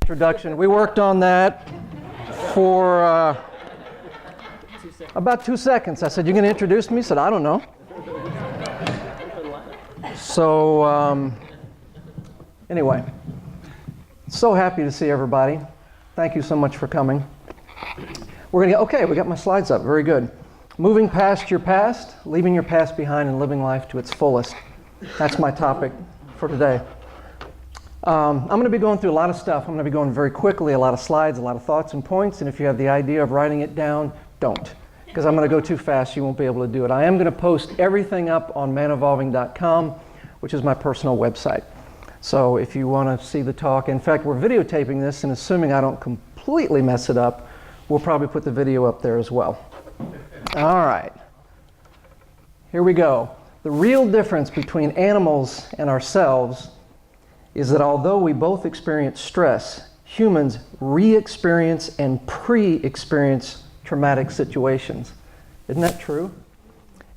introduction. We worked on that for about 2 seconds. I said, "You're going to introduce me?" He said, "I don't know." So anyway, so happy to see everybody. Thank you so much for coming. We're going to get, okay, we got my slides up. Very good. Moving past your past, leaving your past behind, and living life to its fullest. That's my topic for today. I'm going to be going through a lot of stuff. I'm going to be going very quickly, a lot of slides, a lot of thoughts and points. And if you have the idea of writing it down, don't. Because I'm going to go too fast, you won't be able to do it. I am going to post everything up on manevolving.com, which is my personal website. So if you want to see the talk, in fact, we're videotaping this, and assuming I don't completely mess it up, we'll probably put the video up there as well. All right. Here we go. The real difference between animals and ourselves is that although we both experience stress, humans re-experience and pre-experience traumatic situations. Isn't that true?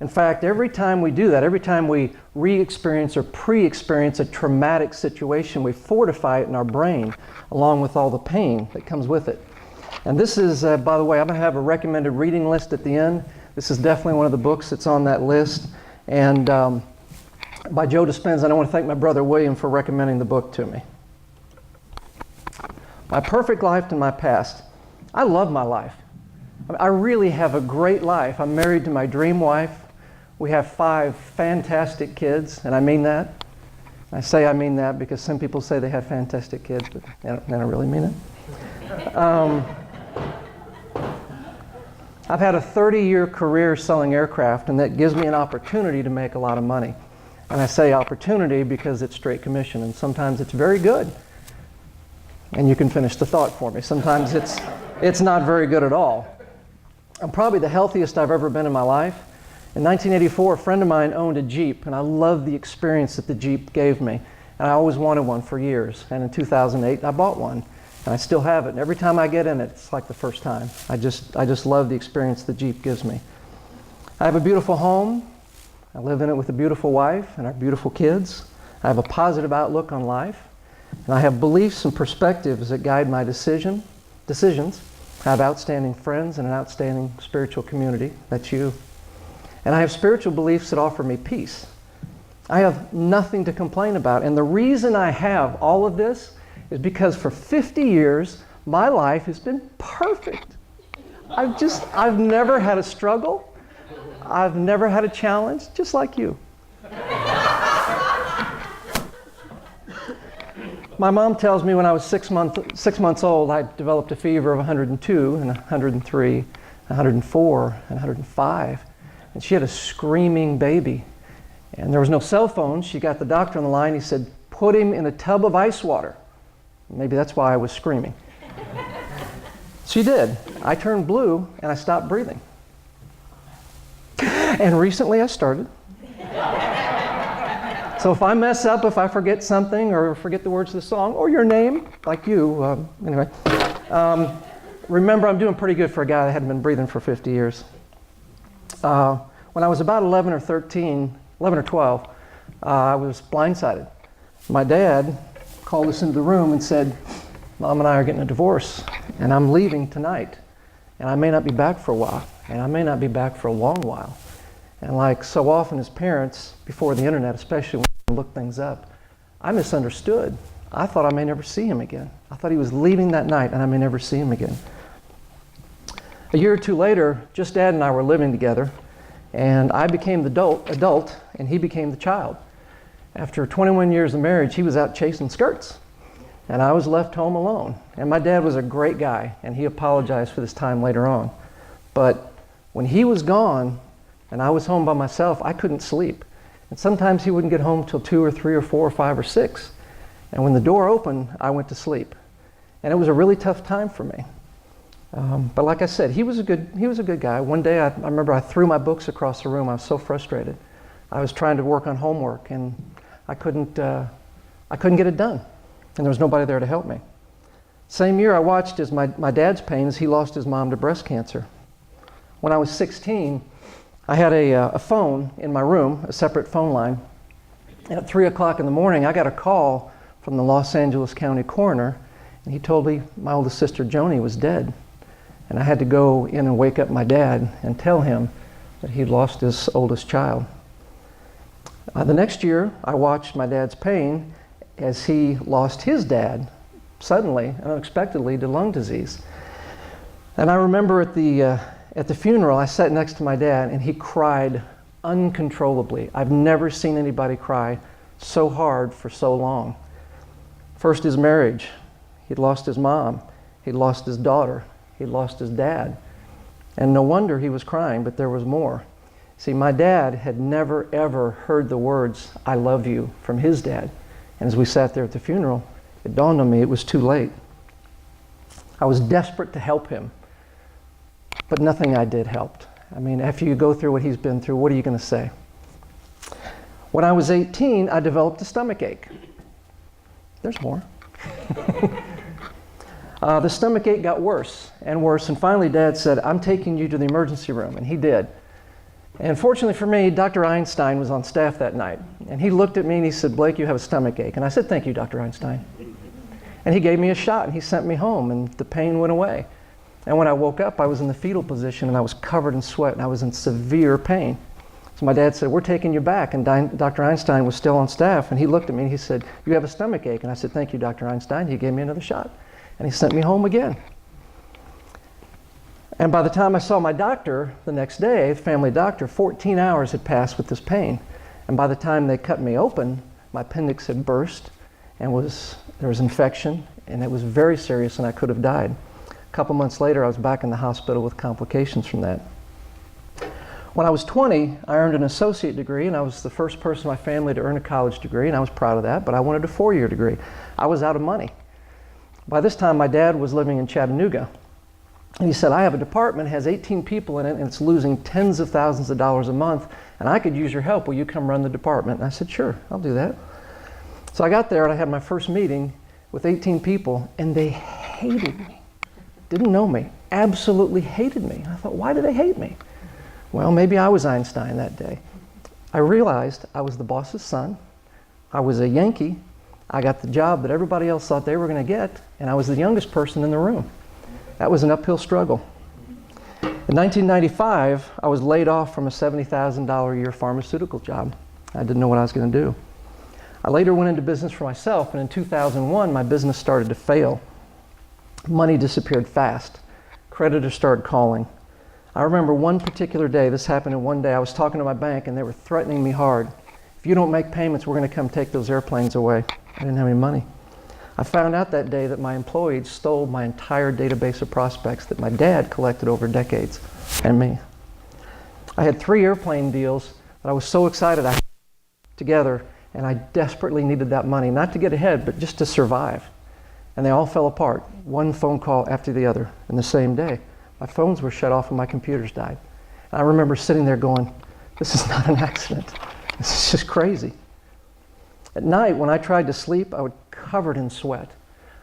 In fact, every time we do that, every time we re-experience or pre-experience a traumatic situation, we fortify it in our brain, along with all the pain that comes with it. And this is, by the way, I'm going to have a recommended reading list at the end. This is definitely one of the books that's on that list. And by Joe Dispenza, and I want to thank my brother William for recommending the book to me. My perfect life and my past. I love my life. I really have a great life. I'm married to my dream wife. We have 5 fantastic kids, and I mean that. I say I mean that because some people say they have fantastic kids, but I don't really mean it. I've had a 30-year career selling aircraft, and that gives me an opportunity to make a lot of money. And I say opportunity because it's straight commission, and sometimes it's very good. And you can finish the thought for me. Sometimes it's not very good at all. I'm probably the healthiest I've ever been in my life. In 1984, a friend of mine owned a Jeep, and I loved the experience that the Jeep gave me. And I always wanted one for years. And in 2008, I bought one. And I still have it. And every time I get in it, it's like the first time. I just love the experience the Jeep gives me. I have a beautiful home. I live in it with a beautiful wife and our beautiful kids. I have a positive outlook on life. And I have beliefs and perspectives that guide my decisions. I have outstanding friends and an outstanding spiritual community. That's you. And I have spiritual beliefs that offer me peace. I have nothing to complain about. And the reason I have all of this is because for 50 years, my life has been perfect. I've never had a struggle. I've never had a challenge, just like you. My mom tells me when I was 6 months old, I developed a fever of 102 and 103, 104, and 105. And she had a screaming baby. And there was no cell phone. She got the doctor on the line. He said, "Put him in a tub of ice water." Maybe that's why I was screaming. She did. I turned blue and I stopped breathing. And recently I started. So if I mess up, if I forget something or forget the words of the song or your name, like you, anyway, remember I'm doing pretty good for a guy that hadn't been breathing for 50 years. When I was about 11 or 12, I was blindsided. My dad called us into the room and said, "Mom and I are getting a divorce, and I'm leaving tonight. And I may not be back for a while, and I may not be back for a long while." And like so often as parents, before the internet, especially when you look things up, I misunderstood. I thought I may never see him again. I thought he was leaving that night, and I may never see him again. A year or two later, just Dad and I were living together, and I became the adult, and he became the child. After 21 years of marriage, he was out chasing skirts, and I was left home alone. And my dad was a great guy, and he apologized for this time later on. But when he was gone, and I was home by myself, I couldn't sleep. And sometimes he wouldn't get home till 2 or 3 or 4 or 5 or 6. And when the door opened, I went to sleep. And it was a really tough time for me. But like I said, he was a good guy. One day, I remember I threw my books across the room. I was so frustrated. I was trying to work on homework, and I couldn't get it done. And there was nobody there to help me. Same year, I watched as my dad's pain as he lost his mom to breast cancer. When I was 16, I had a phone in my room, a separate phone line. And at 3 o'clock in the morning, I got a call from the Los Angeles County coroner, And he told me my oldest sister, Joni, was dead. And I had to go in and wake up my dad and tell him that he'd lost his oldest child. The next year, I watched my dad's pain as he lost his dad, suddenly and unexpectedly, to lung disease. And I remember at the funeral, I sat next to my dad, and he cried uncontrollably. I've never seen anybody cry so hard for so long. First, his marriage. He'd lost his mom. He'd lost his daughter. He'd lost his dad. And no wonder he was crying, but there was more. See, my dad had never, ever heard the words, "I love you," from his dad. And as we sat there at the funeral, it dawned on me it was too late. I was desperate to help him, but nothing I did helped. I mean, after you go through what he's been through, what are you going to say? When I was 18, I developed a stomach ache. There's more. The stomach ache got worse and worse, and finally Dad said, "I'm taking you to the emergency room," and he did. And fortunately for me, Dr. Einstein was on staff that night, and he looked at me and he said, "Blake, you have a stomach ache." And I said, "Thank you, Dr. Einstein." And he gave me a shot, and he sent me home, and the pain went away. And when I woke up, I was in the fetal position, and I was covered in sweat, and I was in severe pain. So my dad said, "We're taking you back." And Dr. Einstein was still on staff, and he looked at me and he said, "You have a stomach ache." And I said, "Thank you, Dr. Einstein." He gave me another shot, and he sent me home again. And by the time I saw my doctor the next day, the family doctor, 14 hours had passed with this pain. And by the time they cut me open, my appendix had burst, and there was infection, and it was very serious, and I could have died. A couple months later, I was back in the hospital with complications from that. When I was 20, I earned an associate degree, and I was the first person in my family to earn a college degree, and I was proud of that, but I wanted a 4-year degree. I was out of money. By this time, my dad was living in Chattanooga. And he said, "I have a department, it has 18 people in it, and it's losing tens of thousands of dollars a month, and I could use your help. Will you come run the department?" And I said, "Sure, I'll do that." So I got there, and I had my first meeting with 18 people, and they hated me. Didn't know me, absolutely hated me. I thought, why do they hate me? Well, maybe I was Einstein that day. I realized I was the boss's son. I was a Yankee. I got the job that everybody else thought they were going to get, and I was the youngest person in the room. That was an uphill struggle. In 1995, I was laid off from a $70,000 a year pharmaceutical job. I didn't know what I was going to do. I later went into business for myself, and in 2001, my business started to fail. Money disappeared fast. Creditors started calling. I remember one particular day, this happened in one day, I was talking to my bank, and they were threatening me hard. "If you don't make payments, we're going to come take those airplanes away." I didn't have any money. I found out that day that my employees stole my entire database of prospects that my dad collected over decades, and me. I had 3 airplane deals that I was so excited I had together, and I desperately needed that money, not to get ahead, but just to survive. And they all fell apart, one phone call after the other in the same day. My phones were shut off and my computers died. And I remember sitting there going, this is not an accident. This is just crazy. At night, when I tried to sleep, I would covered in sweat.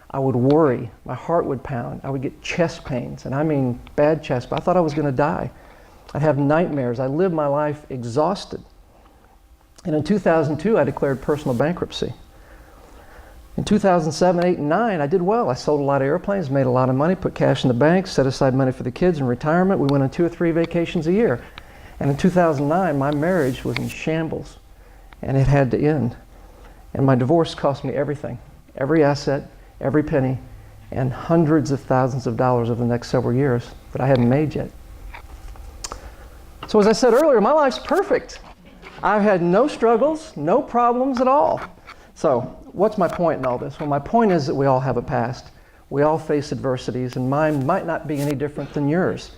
I would worry. My heart would pound. I would get chest pains, and I mean bad chest, but I thought I was going to die. I'd have nightmares. I lived my life exhausted. And in 2002, I declared personal bankruptcy. In 2007, 8, and 9, I did well. I sold a lot of airplanes, made a lot of money, put cash in the bank, set aside money for the kids in retirement. We went on 2 or 3 vacations a year. And in 2009, my marriage was in shambles, and it had to end. And my divorce cost me everything, every asset, every penny, and hundreds of thousands of dollars over the next several years that I hadn't made yet. So as I said earlier, my life's perfect. I've had no struggles, no problems at all. So what's my point in all this? Well, my point is that we all have a past. We all face adversities, and mine might not be any different than yours.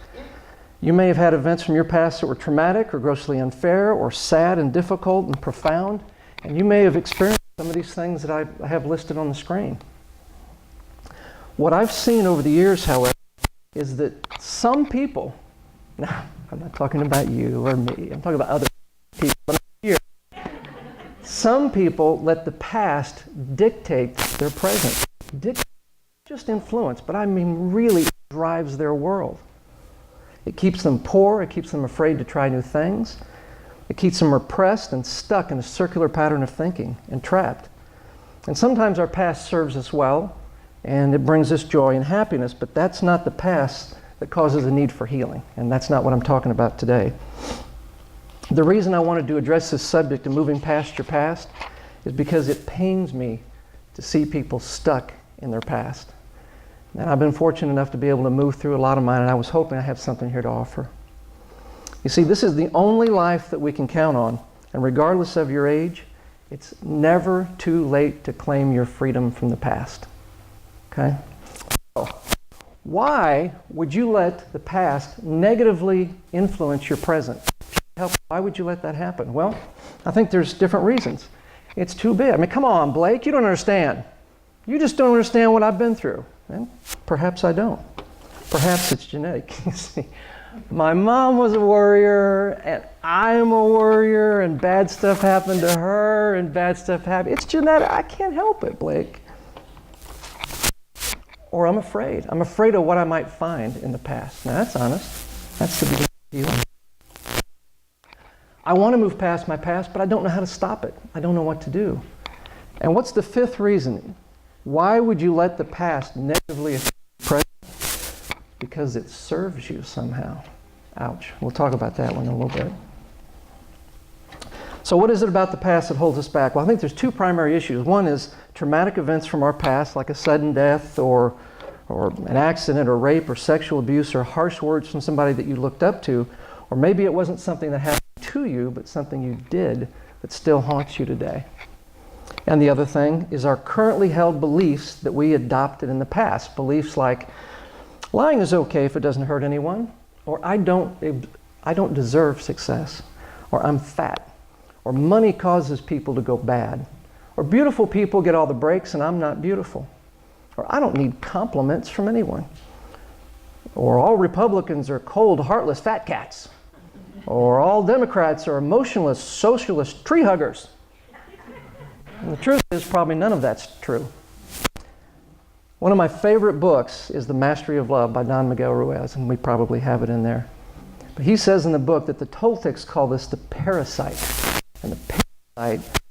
You may have had events from your past that were traumatic or grossly unfair or sad and difficult and profound, and you may have experienced some of these things that I have listed on the screen. What I've seen over the years, however, is that some people, now I'm not talking about you or me, I'm talking about other people, but here, some people let the past dictate their present. Dictate, just influence, but I mean really drives their world. It keeps them poor, it keeps them afraid to try new things. It keeps them repressed and stuck in a circular pattern of thinking and trapped. And sometimes our past serves us well, and it brings us joy and happiness, but that's not the past that causes a need for healing, and that's not what I'm talking about today. The reason I wanted to address this subject of moving past your past is because it pains me to see people stuck in their past. And I've been fortunate enough to be able to move through a lot of mine, and I was hoping I have something here to offer. You see, this is the only life that we can count on, and regardless of your age, it's never too late to claim your freedom from the past. Okay? So, why would you let the past negatively influence your present? Why would you let that happen? Well, I think there's different reasons. It's too big. I mean, come on, Blake, you don't understand. You just don't understand what I've been through. And perhaps I don't. Perhaps it's genetic. You see, my mom was a warrior, and I'm a warrior, and bad stuff happened to her, and bad stuff happened. It's genetic. I can't help it, Blake. Or I'm afraid. I'm afraid of what I might find in the past. Now, that's honest. That's the beginning of healing. I want to move past my past, but I don't know how to stop it. I don't know what to do. And what's the fifth reason? Why would you let the past negatively affect the present? Because it serves you somehow. Ouch. We'll talk about that one in a little bit. So what is it about the past that holds us back? Well, I think there's two primary issues. One is traumatic events from our past, like a sudden death or an accident or rape or sexual abuse or harsh words from somebody that you looked up to. Or maybe it wasn't something that happened to you, but something you did that still haunts you today. And the other thing is our currently held beliefs that we adopted in the past. Beliefs like, lying is okay if it doesn't hurt anyone, or I don't deserve success, or I'm fat, or money causes people to go bad, or beautiful people get all the breaks and I'm not beautiful, or I don't need compliments from anyone, or all Republicans are cold, heartless fat cats, or all Democrats are emotionless, socialist tree huggers. And the truth is probably none of that's true. One of my favorite books is The Mastery of Love by Don Miguel Ruiz, and we probably have it in there. But he says in the book that the Toltecs call this the parasite. And the parasite,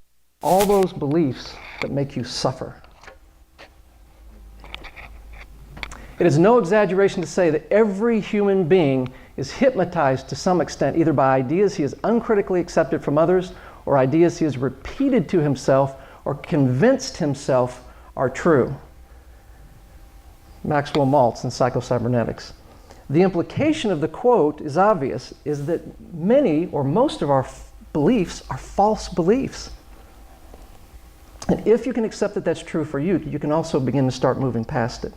all those beliefs that make you suffer. It is no exaggeration to say that every human being is hypnotized to some extent, either by ideas he has uncritically accepted from others, or ideas he has repeated to himself or convinced himself are true. Maxwell Maltz in Psychocybernetics. The implication of the quote is obvious, is that many or most of our beliefs are false beliefs. And if you can accept that that's true for you, you can also begin to start moving past it.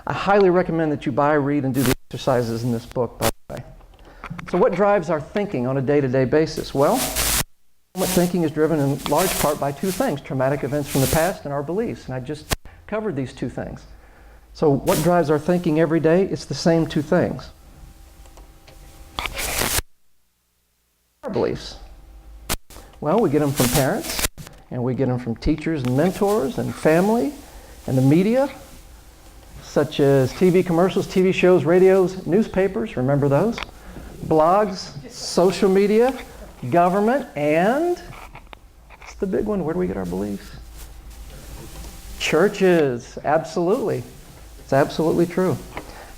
I highly recommend that you buy, read, and do the exercises in this book, by the way. So what drives our thinking on a day-to-day basis? Well, thinking is driven in large part by two things, traumatic events from the past and our beliefs. And I just covered these two things. So what drives our thinking every day? It's the same two things. Our beliefs. Well, we get them from parents, and we get them from teachers and mentors and family and the media, such as TV commercials, TV shows, radios, newspapers, remember those? Blogs, social media, government, and it's the big one, where do we get our beliefs? Churches, absolutely. It's absolutely true.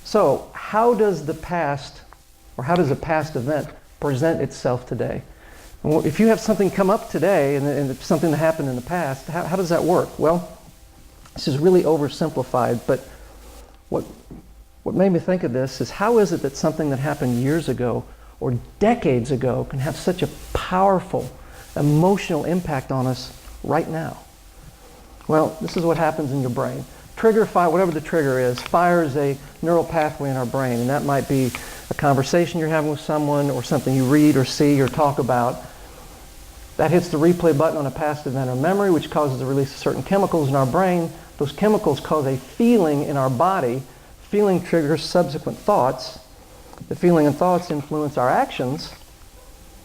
So how does the past, or how does a past event present itself today? If you have something come up today and it's something that happened in the past, how does that work? Well, this is really oversimplified, but what made me think of this is, how is it that something that happened years ago or decades ago can have such a powerful emotional impact on us right now? Well, this is what happens in your brain. Trigger, whatever the trigger is, fires a neural pathway in our brain, and that might be a conversation you're having with someone or something you read or see or talk about. That hits the replay button on a past event or memory, which causes the release of certain chemicals in our brain. Those chemicals cause a feeling in our body. Feeling triggers subsequent thoughts. The feeling and thoughts influence our actions,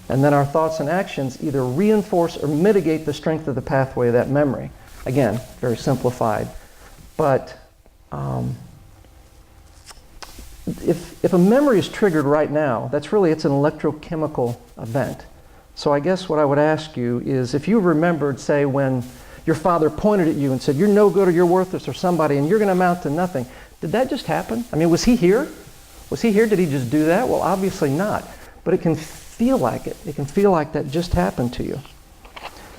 and then our thoughts and actions either reinforce or mitigate the strength of the pathway of that memory. Again, very simplified. But if a memory is triggered right now, it's an electrochemical event. So I guess what I would ask you is, if you remembered, say, when your father pointed at you and said, you're no good or you're worthless or somebody and you're going to amount to nothing. Did that just happen? I mean, was he here? Was he here? Did he just do that? Well, obviously not. But it can feel like it. It can feel like that just happened to you.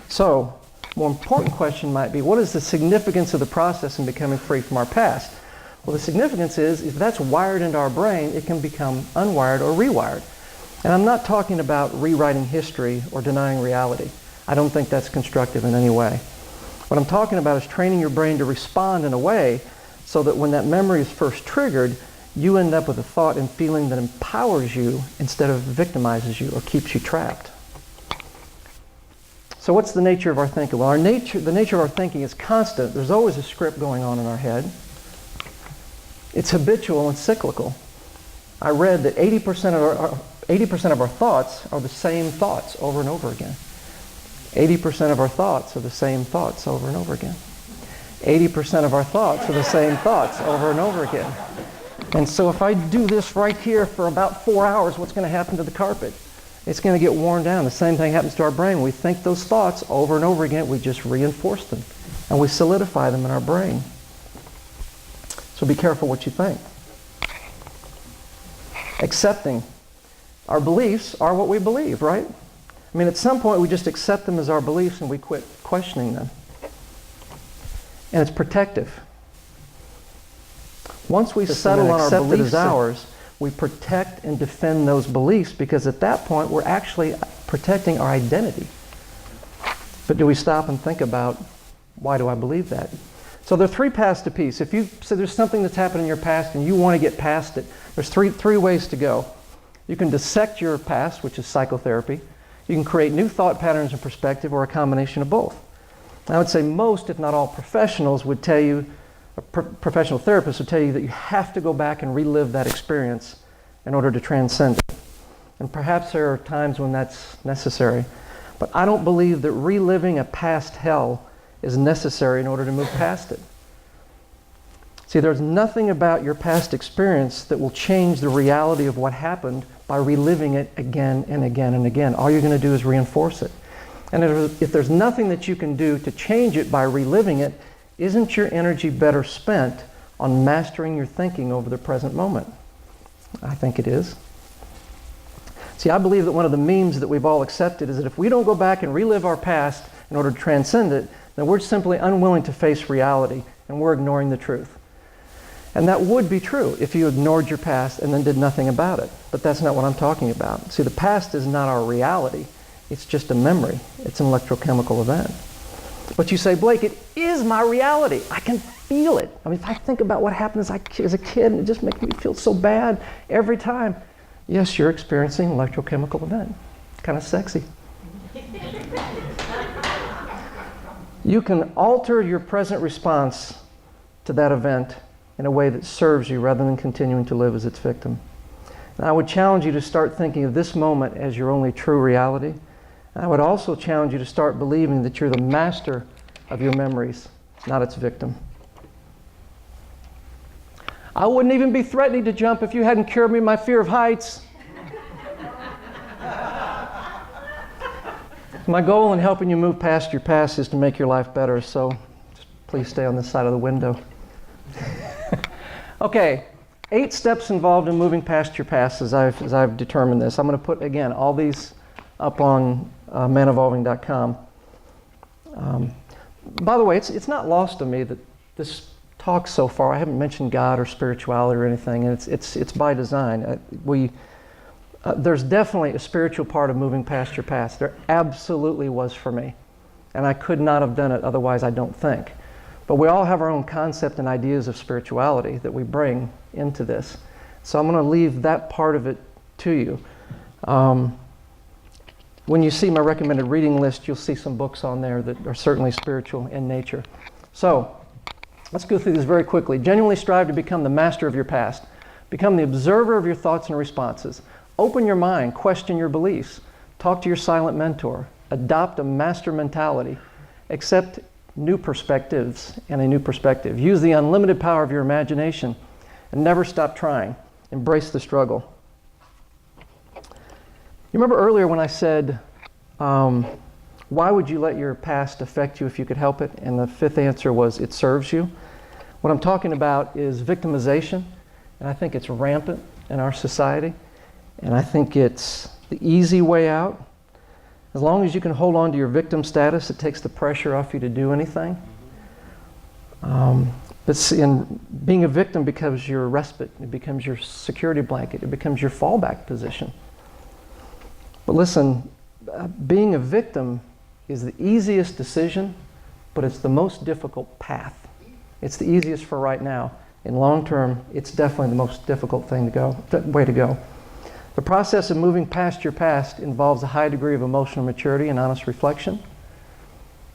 So, more important question might be, what is the significance of the process in becoming free from our past? Well, the significance is, if that's wired into our brain, it can become unwired or rewired. And I'm not talking about rewriting history or denying reality. I don't think that's constructive in any way. What I'm talking about is training your brain to respond in a way so that when that memory is first triggered, you end up with a thought and feeling that empowers you instead of victimizes you or keeps you trapped. So what's the nature of our thinking? Well, the nature of our thinking is constant. There's always a script going on in our head. It's habitual and cyclical. I read that 80% of our thoughts are the same thoughts over and over again. 80% of our thoughts are the same thoughts over and over again. 80% of our thoughts are the same thoughts over and over again. And so if I do this right here for about 4 hours, what's going to happen to the carpet? It's going to get worn down. The same thing happens to our brain. We think those thoughts over and over again. We just reinforce them. And we solidify them in our brain. So be careful what you think. Accepting. Our beliefs are what we believe, right? I mean, at some point we just accept them as our beliefs and we quit questioning them. And it's protective. Once we settle on our beliefs as ours, we protect and defend those beliefs because at that point we're actually protecting our identity. But do we stop and think about, why do I believe that? So there are 3 paths to peace. If you say there's something that's happened in your past and you want to get past it, there's three ways to go. You can dissect your past, which is psychotherapy. You can create new thought patterns and perspective, or a combination of both. I would say most, if not all, professionals would tell you, professional therapists would tell you that you have to go back and relive that experience in order to transcend it. And perhaps there are times when that's necessary. But I don't believe that reliving a past hell is necessary in order to move past it. See, there's nothing about your past experience that will change the reality of what happened by reliving it again and again and again. All you're going to do is reinforce it. And if there's nothing that you can do to change it by reliving it, isn't your energy better spent on mastering your thinking over the present moment? I think it is. See, I believe that one of the memes that we've all accepted is that if we don't go back and relive our past in order to transcend it, then we're simply unwilling to face reality and we're ignoring the truth. And that would be true if you ignored your past and then did nothing about it. But that's not what I'm talking about. See, the past is not our reality. It's just a memory. It's an electrochemical event. But you say, Blake, it is my reality. I can feel it. I mean, if I think about what happened as a kid, and it just makes me feel so bad every time. Yes, you're experiencing an electrochemical event. Kind of sexy. You can alter your present response to that event in a way that serves you rather than continuing to live as its victim. And I would challenge you to start thinking of this moment as your only true reality. And I would also challenge you to start believing that you're the master of your memories, not its victim. I wouldn't even be threatening to jump if you hadn't cured me of my fear of heights. My goal in helping you move past your past is to make your life better, so just please stay on this side of the window. Okay, 8 steps involved in moving past your past as I've determined this. I'm going to put, again, all these up on manevolving.com. By the way, it's not lost on me that this talk so far, I haven't mentioned God or spirituality or anything, and it's by design. There's definitely a spiritual part of moving past your past. There absolutely was for me. And I could not have done it otherwise, I don't think. But we all have our own concept and ideas of spirituality that we bring into this. So I'm going to leave that part of it to you. When you see my recommended reading list, you'll see some books on there that are certainly spiritual in nature. So let's go through this very quickly. Genuinely strive to become the master of your past. Become the observer of your thoughts and responses. Open your mind, question your beliefs. Talk to your silent mentor. Adopt a master mentality. Accept new perspectives and a new perspective. Use the unlimited power of your imagination and never stop trying. Embrace the struggle. You remember earlier when I said, Why would you let your past affect you if you could help it? And the fifth answer was, it serves you. What I'm talking about is victimization, and I think it's rampant in our society, and I think it's the easy way out. As long as you can hold on to your victim status, it takes the pressure off you to do anything. Being a victim becomes your respite, it becomes your security blanket, it becomes your fallback position. But listen, being a victim is the easiest decision, but it's the most difficult path. It's the easiest for right now. In long term, it's definitely the most difficult way to go. The process of moving past your past involves a high degree of emotional maturity and honest reflection.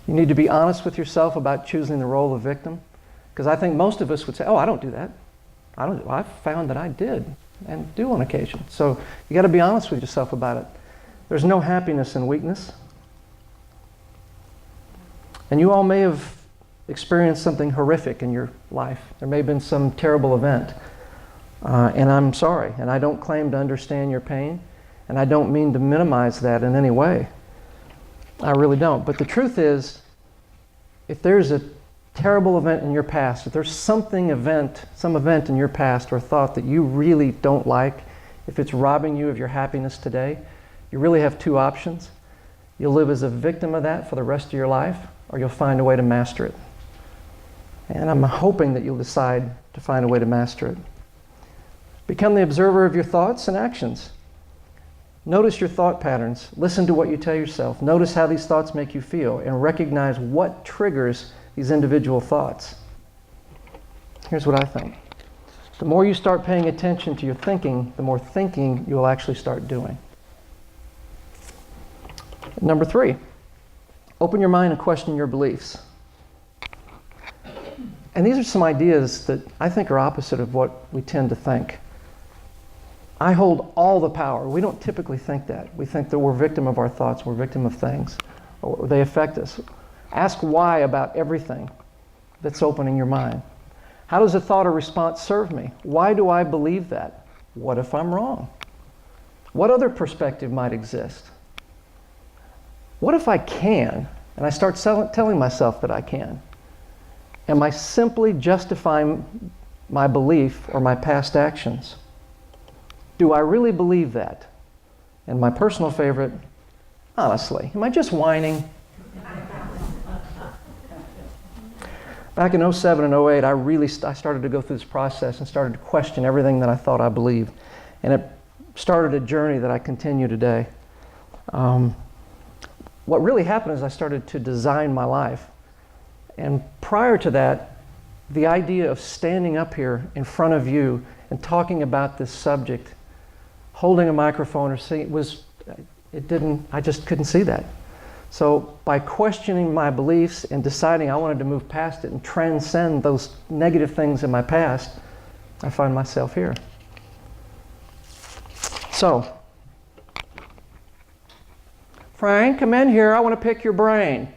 You need to be honest with yourself about choosing the role of victim, because I think most of us would say, oh, I don't do that. I found that I did and do on occasion. So you got to be honest with yourself about it. There's no happiness in weakness. And you all may have experienced something horrific in your life. There may have been some terrible event. And I'm sorry. And I don't claim to understand your pain. And I don't mean to minimize that in any way. I really don't. But the truth is, if there's a terrible event in your past, if there's some event in your past or thought that you really don't like, if it's robbing you of your happiness today, you really have two options. You'll live as a victim of that for the rest of your life, or you'll find a way to master it. And I'm hoping that you'll decide to find a way to master it. Become the observer of your thoughts and actions. Notice your thought patterns. Listen to what you tell yourself. Notice how these thoughts make you feel, and recognize what triggers these individual thoughts. Here's what I think. The more you start paying attention to your thinking, the more thinking you will actually start doing. Number 3, open your mind and question your beliefs. And these are some ideas that I think are opposite of what we tend to think. I hold all the power. We don't typically think that. We think that we're victim of our thoughts, we're victim of things, or they affect us. Ask why about everything that's open in your mind. How does a thought or response serve me? Why do I believe that? What if I'm wrong? What other perspective might exist? What if I can, and I start telling myself that I can? Am I simply justifying my belief or my past actions? Do I really believe that? And my personal favorite, honestly, am I just whining? Back in 07 and 08, I started to go through this process and started to question everything that I thought I believed. And it started a journey that I continue today. What really happened is I started to design my life. And prior to that, the idea of standing up here in front of you and talking about this subject, holding a microphone or singing, I just couldn't see that. So by questioning my beliefs and deciding I wanted to move past it and transcend those negative things in my past, I find myself here. So, Frank, come in here. I want to pick your brain.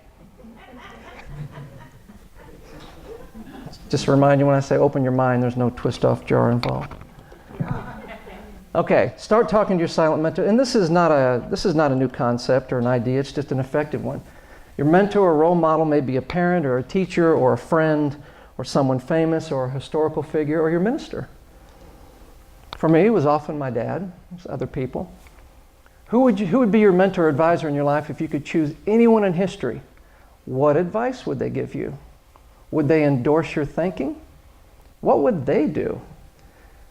Just to remind you, when I say open your mind, there's no twist-off jar involved. Okay, start talking to your silent mentor. And this is not a new concept or an idea. It's just an effective one. Your mentor or role model may be a parent or a teacher or a friend or someone famous or a historical figure or your minister. For me, it was often my dad. It was other people. Who would be your mentor or advisor in your life if you could choose anyone in history? What advice would they give you? Would they endorse your thinking? What would they do?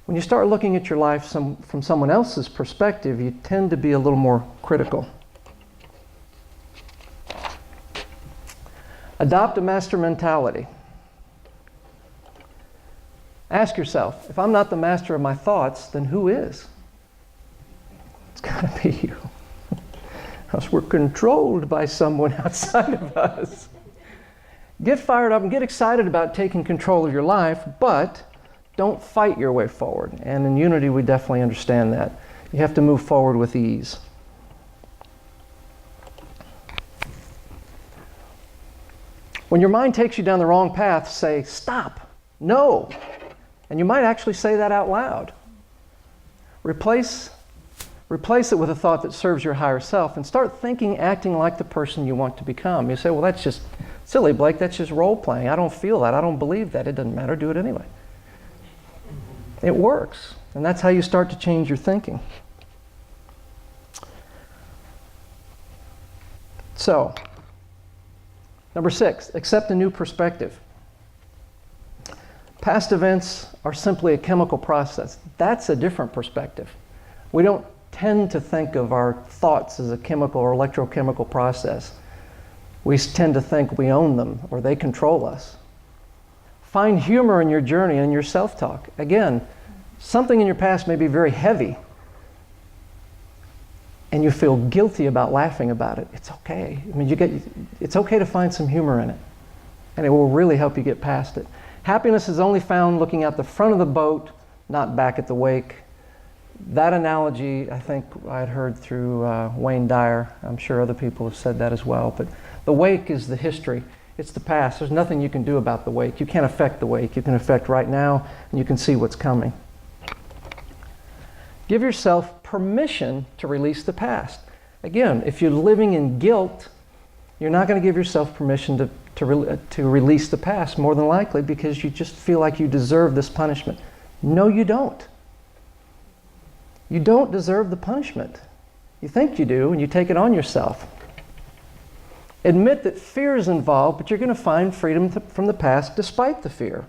When you start looking at your life from someone else's perspective, you tend to be a little more critical. Adopt a master mentality. Ask yourself, if I'm not the master of my thoughts, then who is? It's got to be you. Because we're controlled by someone outside of us. Get fired up and get excited about taking control of your life, but don't fight your way forward. And in Unity, we definitely understand that. You have to move forward with ease. When your mind takes you down the wrong path, say, stop, no. And you might actually say that out loud. Replace Replace it with a thought that serves your higher self and start thinking, acting like the person you want to become. You say, well, that's just silly, Blake. That's just role playing. I don't feel that. I don't believe that. It doesn't matter. Do it anyway. It works. And that's how you start to change your thinking. So, number 6, accept a new perspective. Past events are simply a chemical process. That's a different perspective. We don't tend to think of our thoughts as a chemical or electrochemical process. We tend to think we own them or they control us. Find humor in your journey and your self-talk. Again, something in your past may be very heavy and you feel guilty about laughing about it. It's okay. I mean, it's okay to find some humor in it, and it will really help you get past it. Happiness is only found looking out the front of the boat, not back at the wake. That analogy, I think I'd heard through Wayne Dyer. I'm sure other people have said that as well. But the wake is the history. It's the past. There's nothing you can do about the wake. You can't affect the wake. You can affect right now, and you can see what's coming. Give yourself permission to release the past. Again, if you're living in guilt, you're not going to give yourself permission to release the past, more than likely, because you just feel like you deserve this punishment. No, you don't. You don't deserve the punishment. You think you do, and you take it on yourself. Admit that fear is involved, but you're going to find freedom from the past despite the fear.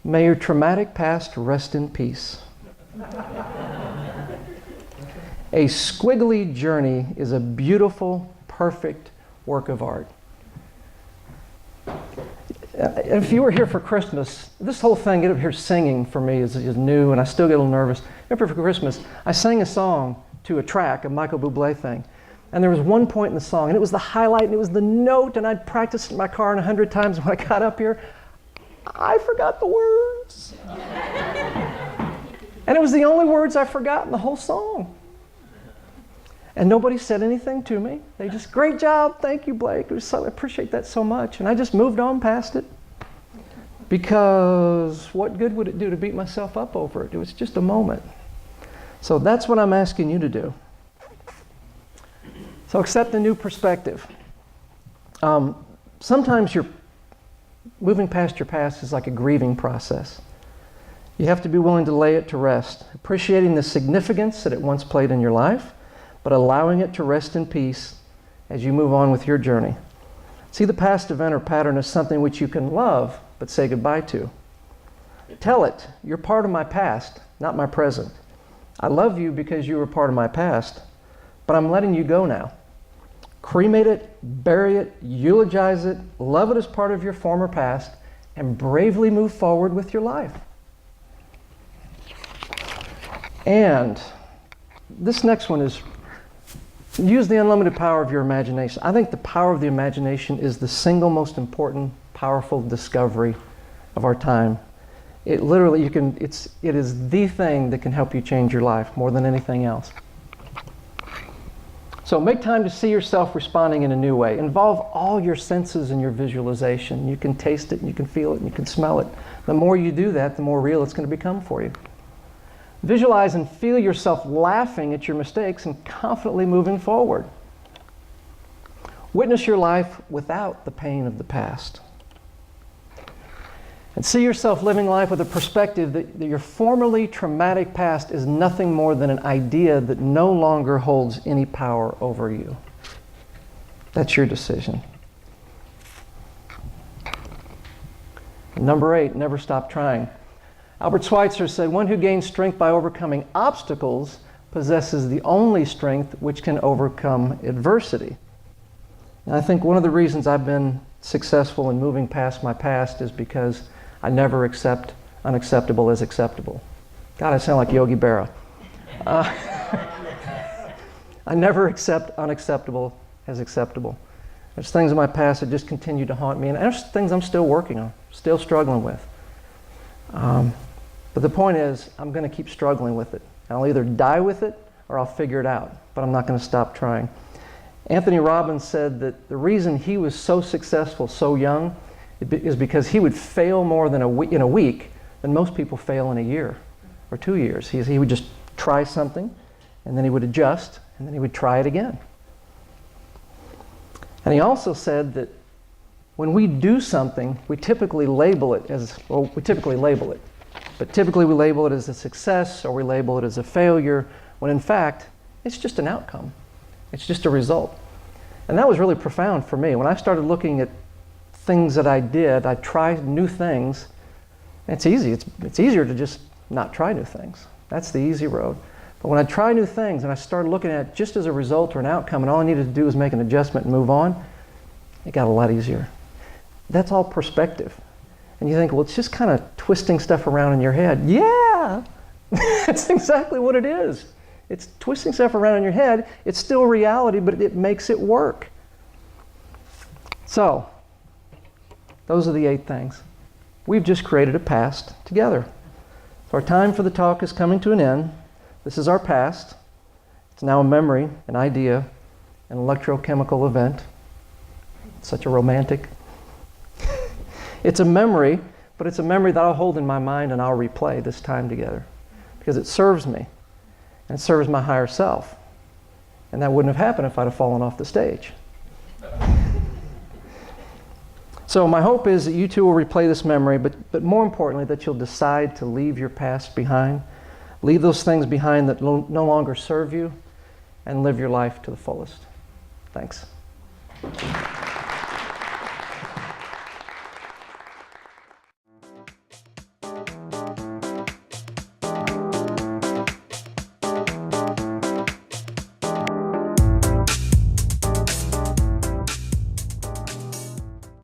May your traumatic past rest in peace. A squiggly journey is a beautiful, perfect work of art. If you were here for Christmas, this whole thing, get up here singing for me is new, and I still get a little nervous. Up here for Christmas, I sang a song to a track, a Michael Bublé thing. And there was one point in the song, and it was the highlight, and it was the note, and I'd practiced it in my car 100 times. And when I got up here, I forgot the words. And it was the only words I forgot in the whole song. And nobody said anything to me. They just, great job, thank you, Blake. I appreciate that so much. And I just moved on past it. Because what good would it do to beat myself up over it? It was just a moment. So that's what I'm asking you to do. So accept a new perspective. Sometimes moving past your past is like a grieving process. You have to be willing to lay it to rest, appreciating the significance that it once played in your life, but allowing it to rest in peace as you move on with your journey. See the past event or pattern as something which you can love, but say goodbye to. Tell it, you're part of my past, not my present. I love you because you were part of my past, but I'm letting you go now. Cremate it, bury it, eulogize it, love it as part of your former past, and bravely move forward with your life. And this next one is, use the unlimited power of your imagination. I think the power of the imagination is the single most important, powerful discovery of our time. It literally, it is the thing that can help you change your life more than anything else. So make time to see yourself responding in a new way. Involve all your senses in your visualization. You can taste it, and you can feel it, and you can smell it. The more you do that, the more real it's going to become for you. Visualize and feel yourself laughing at your mistakes and confidently moving forward. Witness your life without the pain of the past. And see yourself living life with a perspective that your formerly traumatic past is nothing more than an idea that no longer holds any power over you. That's your decision. And number 8, never stop trying. Albert Schweitzer said, one who gains strength by overcoming obstacles possesses the only strength which can overcome adversity. And I think one of the reasons I've been successful in moving past my past is because I never accept unacceptable as acceptable. God, I sound like Yogi Berra. I never accept unacceptable as acceptable. There's things in my past that just continue to haunt me, and there's things I'm still working on, still struggling with. But the point is, I'm going to keep struggling with it. I'll either die with it or I'll figure it out, but I'm not going to stop trying. Anthony Robbins said that the reason he was so successful so young is because he would fail more than in a week than most people fail in a year or 2 years. He would just try something, and then he would adjust, and then he would try it again. And he also said that when we do something, we typically label it as, well, we typically label it. But typically we label it as a success or we label it as a failure, when in fact, it's just an outcome. It's just a result. And that was really profound for me. When I started looking at things that I did, I tried new things. It's easy. It's easier to just not try new things. That's the easy road. But when I try new things and I started looking at it just as a result or an outcome, and all I needed to do was make an adjustment and move on, it got a lot easier. That's all perspective. And you think, well, it's just kind of twisting stuff around in your head. Yeah! That's exactly what it is. It's twisting stuff around in your head. It's still reality, but it makes it work. So, those are the 8 things. We've just created a past together. So our time for the talk is coming to an end. This is our past. It's now a memory, an idea, an electrochemical event. Such a romantic. It's a memory, but it's a memory that I'll hold in my mind and I'll replay this time together. Because it serves me. And it serves my higher self. And that wouldn't have happened if I'd have fallen off the stage. So my hope is that you too will replay this memory, but more importantly, that you'll decide to leave your past behind. Leave those things behind that no longer serve you, and live your life to the fullest. Thanks.